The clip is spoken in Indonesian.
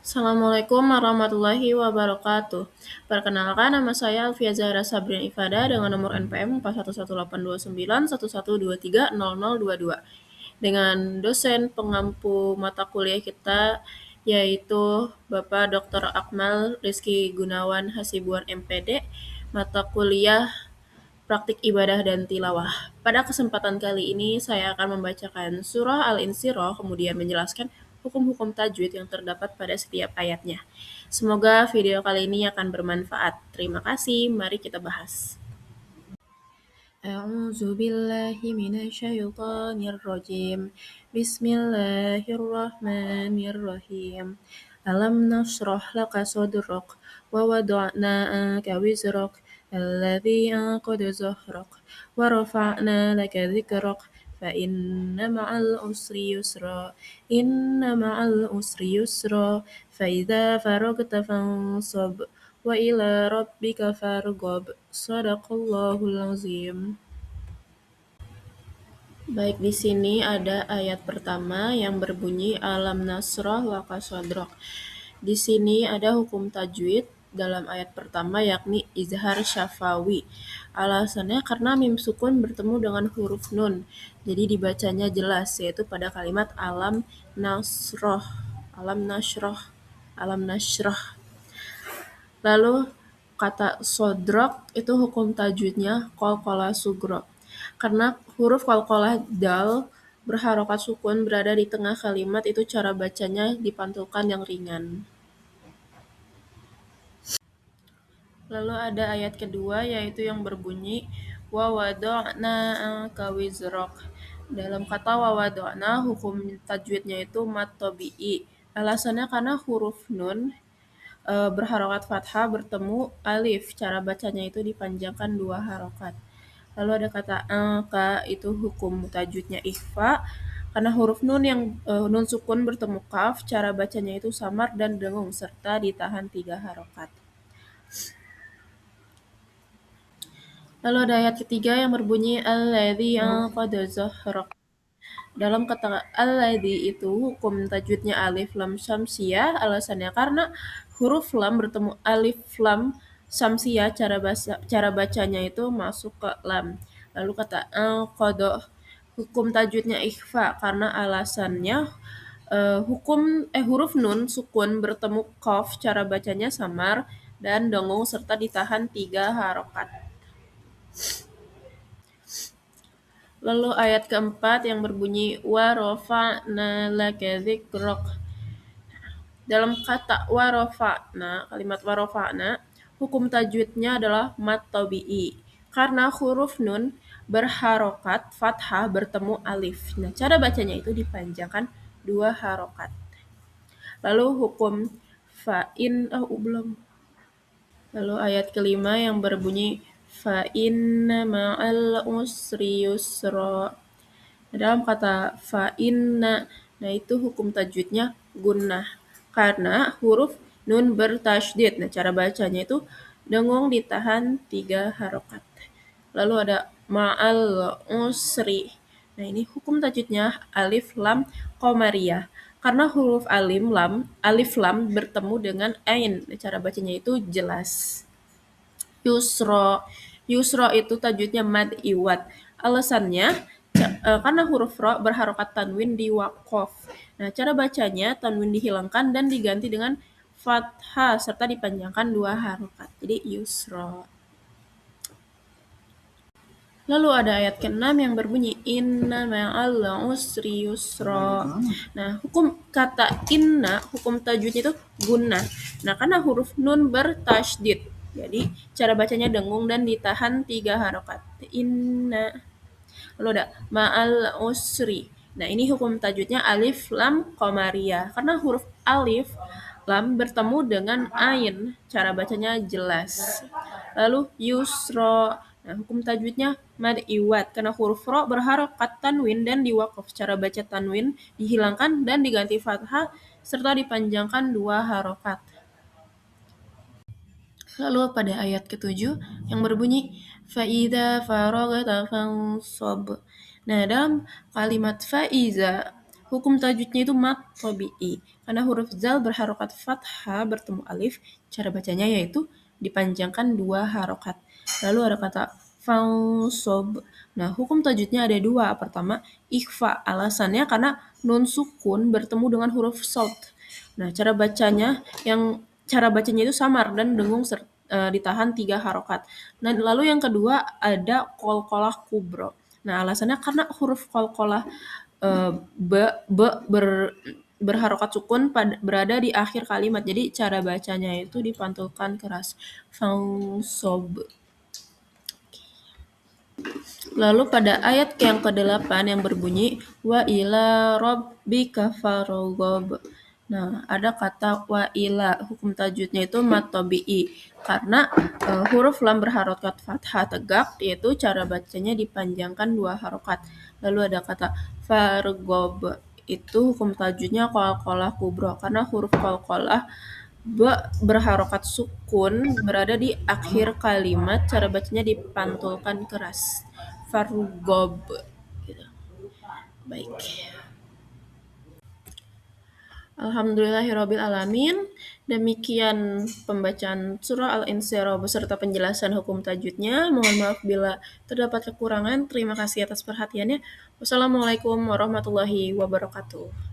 Assalamualaikum warahmatullahi wabarakatuh. Perkenalkan, nama saya Alfia Zahra Sabrina Ifada dengan nomor NPM 41182911230022 dengan dosen pengampu mata kuliah kita yaitu Bapak Dr. Akmal Rizky Gunawan Hasibuan MPD, mata kuliah praktik ibadah dan tilawah. Pada kesempatan kali ini saya akan membacakan surah Al-Insyirah kemudian menjelaskan hukum-hukum tajwid yang terdapat pada setiap ayatnya. Semoga video kali ini akan bermanfaat. Terima kasih, mari kita bahas. A'udzu billahi minasyaitonir rajim. Bismillahirrahmanirrahim. Alam nashrah laka sadrak wa wada'na anka wizrak alladhi anqadha zahrak wa rafa'na laka dhikrak fa inna ma'al usri yusra fa idza faragta fansab wa ila rabbika farghab. Shadaqallahul azim. Baik, di sini ada ayat pertama yang berbunyi Alam nasrah laka sadrak. Di sini ada hukum tajwid dalam ayat pertama yakni izhar syafawi. Alasannya karena mim sukun bertemu dengan huruf nun. Jadi dibacanya jelas yaitu pada kalimat alam nasroh. Alam nasroh. Alam nasroh. Lalu kata sodrok itu hukum tajwidnya qalqalah sugro. Karena huruf qalqalah dal berharokat sukun berada di tengah kalimat, itu cara bacanya dipantulkan yang ringan. Lalu ada ayat kedua yaitu yang berbunyi wa wada'na anka wizrak. Dalam kata wa wada'na hukum tajwidnya itu mad tabi'i. Alasannya karena huruf nun berharokat fathah bertemu alif, cara bacanya itu dipanjangkan 2 harokat. Lalu ada kata angka, itu hukum tajwidnya ikhfa karena huruf nun yang nun sukun bertemu kaf, cara bacanya itu samar dan dengung serta ditahan 3 harokat. Lalu ada ayat ketiga yang berbunyi alladzi anqadha zahrak. Dalam kata alladzi itu hukum tajwidnya alif lam syamsiyah. Alasannya karena huruf lam bertemu alif lam syamsiyah, cara bacanya itu masuk ke lam. Lalu kata anqadha hukum tajwidnya ikhfa karena alasannya huruf nun sukun bertemu qaf, cara bacanya samar dan dengung serta ditahan 3 harokat. Lalu ayat keempat yang berbunyi wa rafa'na laka dzikrak. Dalam kata wa rafa'na, kalimat wa rafa'na, hukum tajwidnya adalah mad tabi'i karena huruf nun berharokat fathah bertemu alif. Nah, cara bacanya itu dipanjangkan 2 harokat. Lalu hukum fa'in belum. Lalu ayat kelima yang berbunyi fa inna ma'al usri yusra. Dalam kata fa inna, nah itu hukum tajwidnya gunnah karena huruf nun bertasydid. Nah, cara bacanya itu dengung ditahan 3 harokat. Lalu ada ma'al usri. Nah, ini hukum tajwidnya alif lam qamariyah karena huruf alif lam bertemu dengan ain. Nah, cara bacanya itu jelas. Yusro itu tajwidnya mad iwad. Alasannya karena huruf ro berharokat tanwin di waqaf. Nah, cara bacanya tanwin dihilangkan dan diganti dengan fathah serta dipanjangkan 2 harokat. Jadi yusro. Lalu ada ayat ke-6 yang berbunyi inna ma'al usri yusra. Nah, hukum kata inna, hukum tajwidnya itu gunnah. Nah, karena huruf nun bertasydid. Jadi, cara bacanya dengung dan ditahan 3 harokat. Inna. Lalu ada ma'al usri. Nah, ini hukum tajwidnya alif lam qamariyah. Karena huruf alif lam bertemu dengan ain, cara bacanya jelas. Lalu yusro. Nah, hukum tajwidnya mad iwad karena huruf ro berharokat tanwin dan diwakaf. Cara baca tanwin dihilangkan dan diganti fathah serta dipanjangkan 2 harokat. Lalu pada ayat ke-7 yang berbunyi fa'idza faragta fansab. Nah, dalam kalimat fa'iza hukum tajwidnya itu mat tabi'i. Karena huruf zal berharokat fathah bertemu alif, cara bacanya yaitu dipanjangkan 2 harokat. Lalu ada kata fansob. Nah, hukum tajwidnya ada 2. Pertama, ikhfa. Alasannya karena nun sukun bertemu dengan huruf sod. Nah, cara bacanya itu samar dan dengung ditahan 3 harokat. Nah, lalu yang kedua ada qalqalah kubro. Nah, alasannya karena huruf qalqalah b berharokat sukun berada di akhir kalimat. Jadi cara bacanya itu dipantulkan keras. Fansob. Lalu pada ayat yang ke-8 yang berbunyi wa ila rabbika farghob. Nah, ada kata wa ila, hukum tajwidnya itu mat tabi'i karena huruf lam berharokat fathah tegak, yaitu cara bacanya dipanjangkan 2 harokat. Lalu ada kata farghob, itu hukum tajwidnya qalqalah kubro karena huruf qalqalah berharokat sukun berada di akhir kalimat, cara bacanya dipantulkan keras. Farghob. Gitu. Baik. Alhamdulillahirrabbilalamin. Demikian pembacaan surah Al-Insyirah beserta penjelasan hukum tajwidnya. Mohon maaf bila terdapat kekurangan. Terima kasih atas perhatiannya. Wassalamualaikum warahmatullahi wabarakatuh.